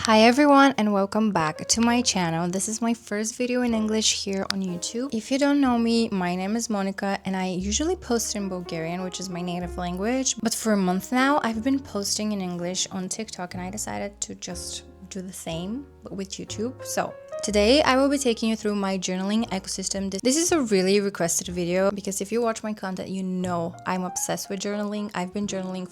Hi everyone and welcome back to my channel. This is my first video in English here on YouTube. If you don't know me, my name is Monica and I usually post in Bulgarian, which is my native language. But for a month now, I've been posting in English on TikTok and I decided to just do the same but with YouTube. So today I will be taking you through my journaling ecosystem. This is a really requested video because if you watch my content, you know I'm obsessed with journaling. I've been journaling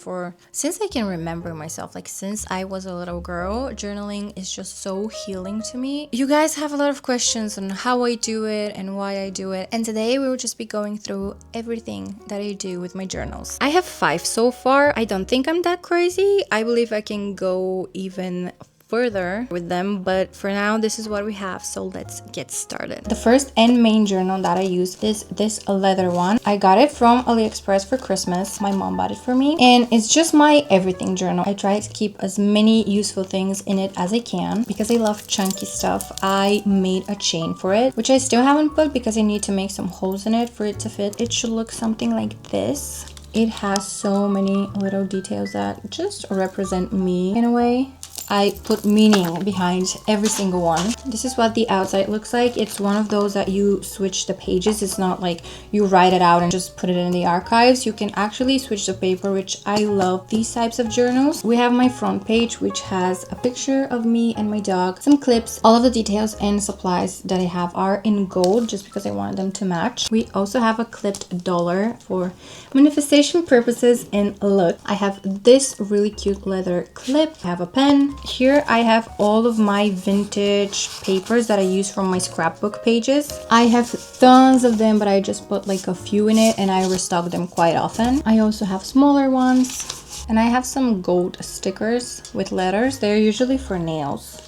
since I can remember myself, like since I was a little girl. Journaling is just so healing to me. You guys have a lot of questions on how I do it and why I do it. And today we will just be going through everything that I do with my journals. I have 5 so far. I don't think I'm that crazy. I believe I can go even further with them, but for now this is what we have, so let's get started. The first and main journal that I use is this leather one. I got it from AliExpress for Christmas. My mom bought it for me and it's just my everything journal. I try to keep as many useful things in it as I can because I love chunky stuff. I made a chain for it, which I still haven't put because I need to make some holes in it for it to fit. It should look something like this. It has so many little details that just represent me in a way. I put meaning behind every single one. This is what the outside looks like. It's one of those that you switch the pages. It's not like you write it out and just put it in the archives. You can actually switch the paper, which I love these types of journals. We have my front page, which has a picture of me and my dog, some clips. All of the details and supplies that I have are in gold just because I wanted them to match. We also have a clipped dollar for manifestation purposes, and look, I have this really cute leather clip. I have a pen. Here I have all of my vintage papers that I use from my scrapbook pages. I have tons of them, but I just put like a few in it and I restock them quite often. I also have smaller ones and I have some gold stickers with letters. They're usually for nails,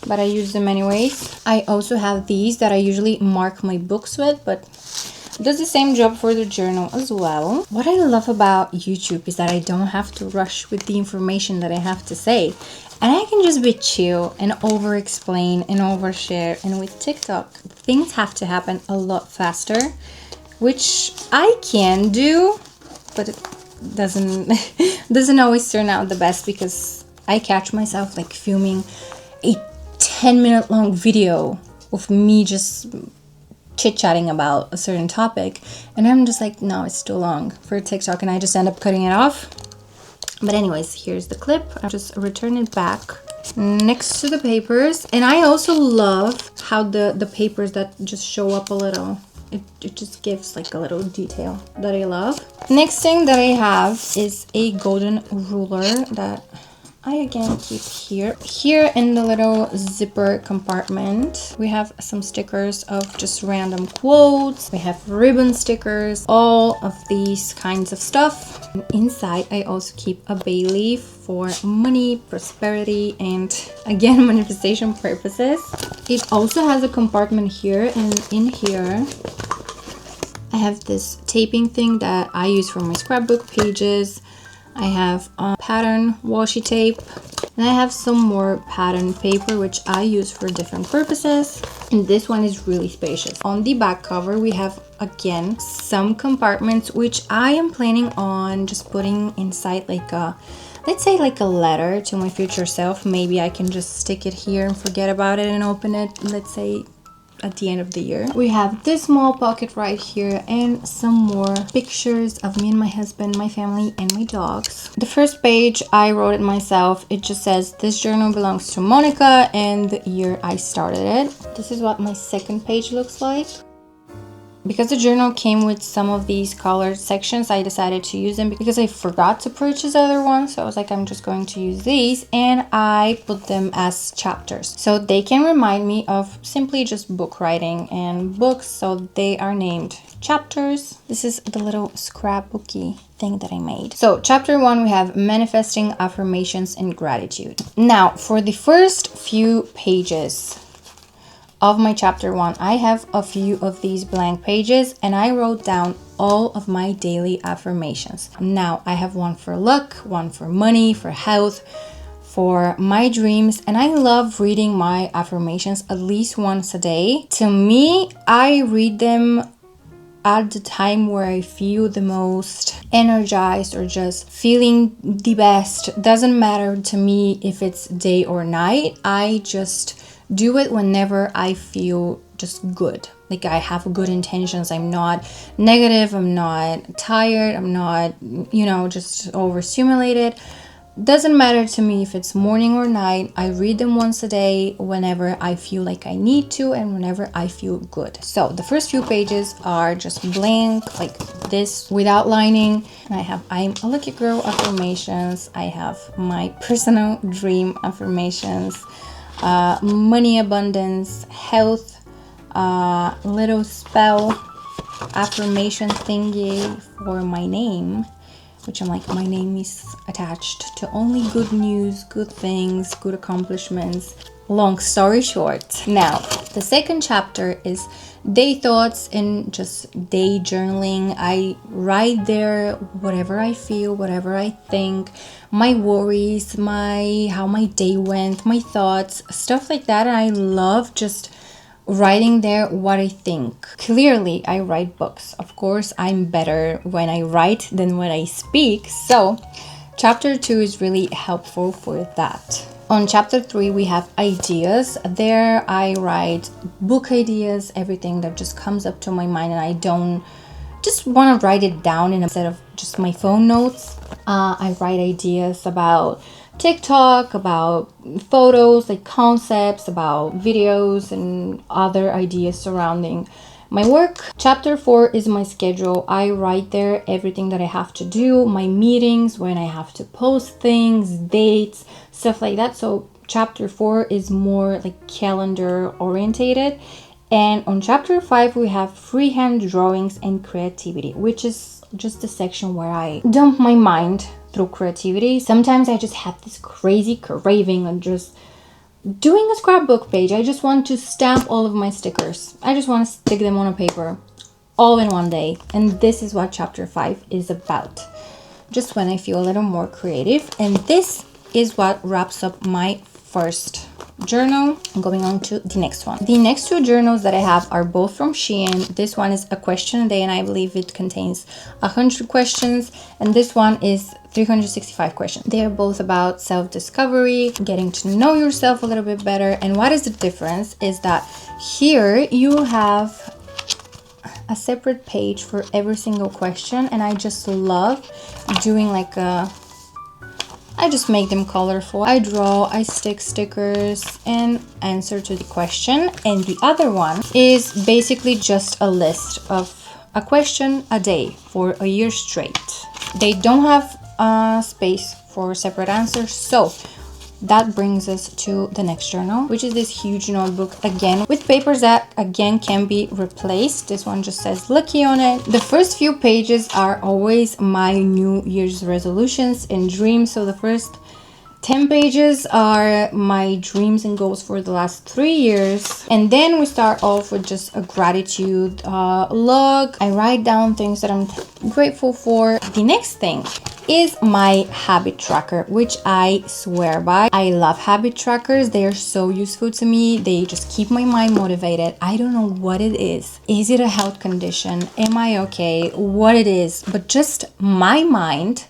but I use them anyways. I also have these that I usually mark my books with, but does the same job for the journal as well. What I love about YouTube is that I don't have to rush with the information that I have to say. And I can just be chill and over-explain and overshare. And with TikTok, things have to happen a lot faster, which I can do, but it doesn't always turn out the best because I catch myself like filming a 10-minute long video of me just chit-chatting about a certain topic and I'm just like, no, it's too long for TikTok, and I just end up cutting it off. But anyways, here's the clip. I'll just return it back next to the papers. And I also love how the papers that just show up a little, it just gives like a little detail that I love. Next thing that I have is a golden ruler that I again keep here. Here in the little zipper compartment, we have some stickers of just random quotes. We have ribbon stickers, all of these kinds of stuff. And inside, I also keep a bay leaf for money, prosperity, and again, manifestation purposes. It also has a compartment here, and in here, I have this taping thing that I use for my scrapbook pages. I have a pattern washi tape and I have some more pattern paper which I use for different purposes, and this one is really spacious. On the back cover we have again some compartments which I am planning on just putting inside like a, let's say like a letter to my future self. Maybe I can just stick it here and forget about it and open it, let's say at the end of the year. We have this small pocket right here and some more pictures of me and my husband, my family, and my dogs. The first page I wrote it myself. It just says this journal belongs to Monica and the year I started it. This is what my second page looks like. Because the journal came with some of these colored sections, I decided to use them because I forgot to purchase other ones. So I was like, I'm just going to use these, and I put them as chapters. So they can remind me of simply just book writing and books. So they are named chapters. This is the little scrapbooky thing that I made. So chapter 1, we have manifesting, affirmations, and gratitude. Now for the first few pages of my chapter 1, I have a few of these blank pages and I wrote down all of my daily affirmations. Now I have one for luck, one for money, for health, for my dreams, and I love reading my affirmations at least once a day. To me, I read them at the time where I feel the most energized or just feeling the best. Doesn't matter to me if it's day or night. I just do it whenever I feel just good. Like I have good intentions. I'm not negative. I'm not tired. I'm not, just overstimulated. Doesn't matter to me if it's morning or night. I read them once a day whenever I feel like I need to and whenever I feel good. So the first few pages are just blank like this without lining. And I have I'm a lucky girl affirmations. I have my personal dream affirmations, money abundance, health, little spell affirmation thingy for my name, which I'm like, my name is attached to only good news, good things, good accomplishments. Long story short. Now, the second chapter is day thoughts and just day journaling. I write there whatever I feel, whatever I think, my worries, how my day went, my thoughts, stuff like that. And I love just writing there what I think. Clearly, I write books. Of course, I'm better when I write than when I speak. So, chapter 2 is really helpful for that. On chapter 3, we have ideas. There, I write book ideas, everything that just comes up to my mind, and I don't just want to write it down instead of just my phone notes. I write ideas about TikTok, about photos, like concepts, about videos and other ideas surrounding my work. Chapter 4 is my schedule. I write there everything that I have to do, my meetings, when I have to post things, dates, stuff like that. So chapter 4 is more like calendar orientated. And on chapter 5, we have freehand drawings and creativity, which is just the section where I dump my mind through creativity. Sometimes I just have this crazy craving on just doing a scrapbook page. I just want to stamp all of my stickers. I just want to stick them on a paper all in one day. And this is what chapter 5 is about. Just when I feel a little more creative. And this is what wraps up my first journal. I'm going on to the next one. The next two journals that I have are both from Shein. This one is a question a day, and I believe it contains 100 questions, and this one is 365 questions. They are both about self-discovery, getting to know yourself a little bit better. And what is the difference is that here you have a separate page for every single question, and I just love doing like I just make them colorful. I draw, I stick stickers and answer to the question. And the other one is basically just a list of a question a day for a year straight. They don't have space for separate answers. So that brings us to the next journal, which is this huge notebook, again with papers that again can be replaced. This one just says lucky on it. The first few pages are always my New Year's resolutions and dreams. So the first 10 pages are my dreams and goals for the last 3 years. And then we start off with just a gratitude log. I write down things that I'm grateful for. The next thing is my habit tracker, which I swear by. I love habit trackers. They are so useful to me. They just keep my mind motivated. I don't know what it is. Is it a health condition? Am I okay? What it is? But just my mind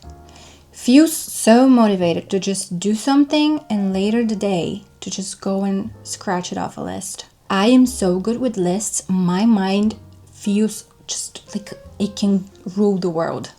feels so motivated to just do something and later the day to just go and scratch it off a list. I am so good with lists. My mind feels just like it can rule the world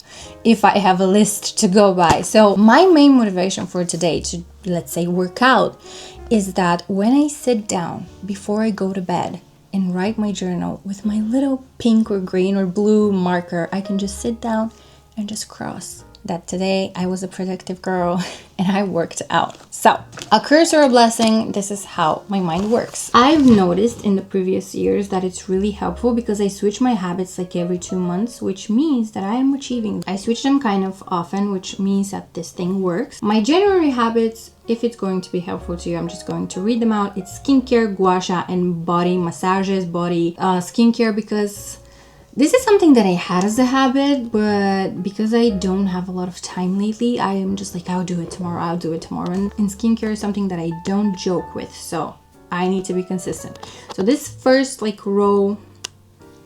if I have a list to go by. So my main motivation for today to, let's say, work out is that when I sit down before I go to bed and write my journal with my little pink or green or blue marker, I can just sit down and just cross that today I was a productive girl and I worked out. So, a curse or a blessing, this is how my mind works. I've noticed in the previous years that it's really helpful because I switch my habits like every 2 months, which means that I am achieving. I switch them kind of often, which means that this thing works. My January habits, if it's going to be helpful to you, I'm just going to read them out. It's skincare, gua sha, and body massages, body skincare, because this is something that I had as a habit, but because I don't have a lot of time lately, I am just like, I'll do it tomorrow. And skincare is something that I don't joke with, so I need to be consistent. So this first row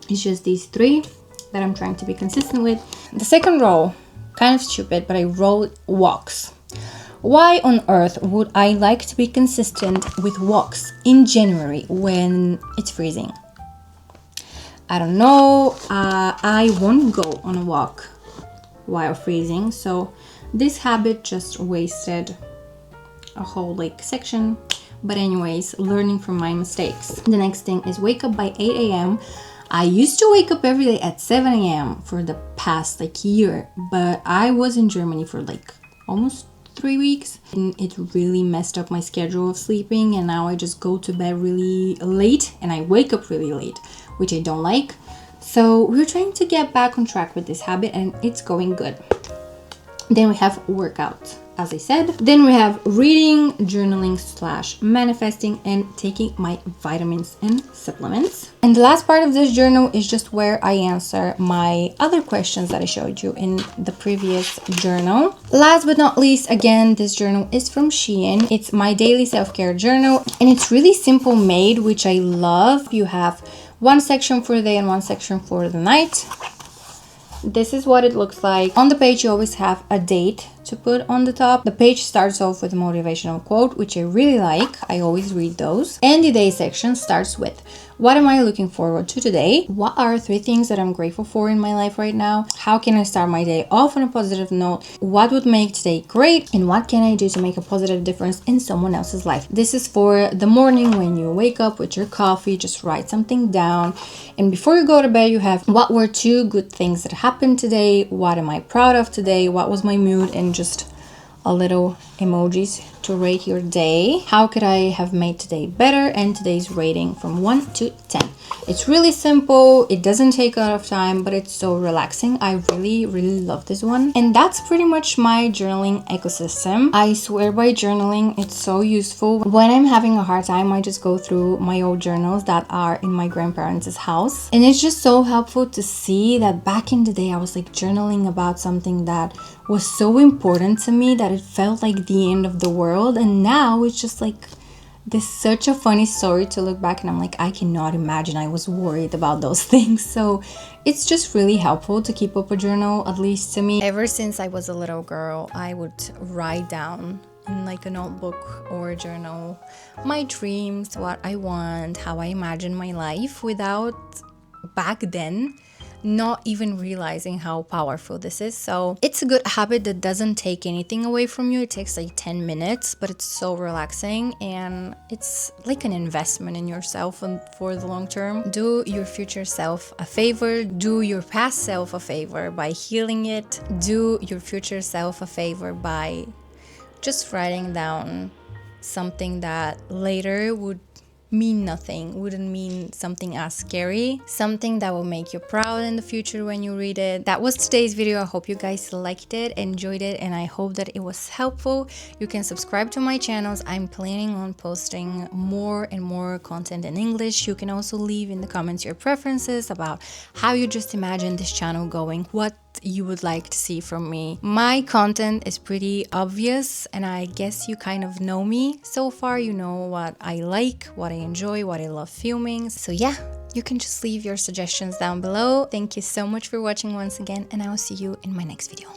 is just these 3. that I'm trying to be consistent with. The second row, kind of stupid, but I wrote walks. Why on earth would I like to be consistent with walks in January when it's freezing? I don't know. I won't go on a walk while freezing, so this habit just wasted a whole like section. But anyways, learning from my mistakes. The next thing is wake up by 8 a.m. I used to wake up every day at 7 a.m. for the past like year, but I was in Germany for like almost 3 weeks and it really messed up my schedule of sleeping, and now I just go to bed really late and I wake up really late, which I don't like. So we're trying to get back on track with this habit and it's going good. Then we have workout, as I said. Then we have reading, journaling / manifesting, and taking my vitamins and supplements. And the last part of this journal is just where I answer my other questions that I showed you in the previous journal. Last but not least, again, this journal is from Shein. It's my daily self-care journal and it's really simple made, which I love. You have one section for the day and one section for the night. This is what it looks like. On the page, you always have a date to put on the top. The page starts off with a motivational quote, which I really like. I always read those. And the day section starts with, what am I looking forward to today? What are 3 things that I'm grateful for in my life right now? How can I start my day off on a positive note? What would make today great? And what can I do to make a positive difference in someone else's life? This is for the morning when you wake up with your coffee, just write something down. And before you go to bed, you have what were 2 good things that happened today? What am I proud of today? What was my mood? And just a little emojis to rate your day. How could I have made today better? And today's rating from 1 to 10. It's really simple. It doesn't take a lot of time, but it's so relaxing. I really love this one. And that's pretty much my journaling ecosystem. I swear by journaling, it's so useful. When I'm having a hard time, I just go through my old journals that are in my grandparents' house. And it's just so helpful to see that back in the day, I was like journaling about something that was so important to me that it felt like the end of the world. And now it's just like this such a funny story to look back and I'm like, I cannot imagine I was worried about those things. So it's just really helpful to keep up a journal, at least to me. Ever since I was a little girl, I would write down in like a notebook or a journal my dreams, what I want, how I imagine my life, without back then not even realizing how powerful this is. So it's a good habit that doesn't take anything away from you. It takes like 10 minutes, but it's so relaxing and it's like an investment in yourself and for the long term. Do your future self a favor. Do your past self a favor by healing it. Do your future self a favor by just writing down something that later would mean nothing, wouldn't mean something as scary, something that will make you proud in the future when you read it. That was today's video. I hope you guys liked it, enjoyed it, and I hope that it was helpful. You can subscribe to my channels. I'm planning on posting more and more content in English. You can also leave in the comments your preferences about how you just imagine this channel going, what you would like to see from me. My content is pretty obvious and I guess you kind of know me so far. You know what I like, what I enjoy, what I love filming. So yeah, you can just leave your suggestions down below. Thank you so much for watching once again and I will see you in my next video.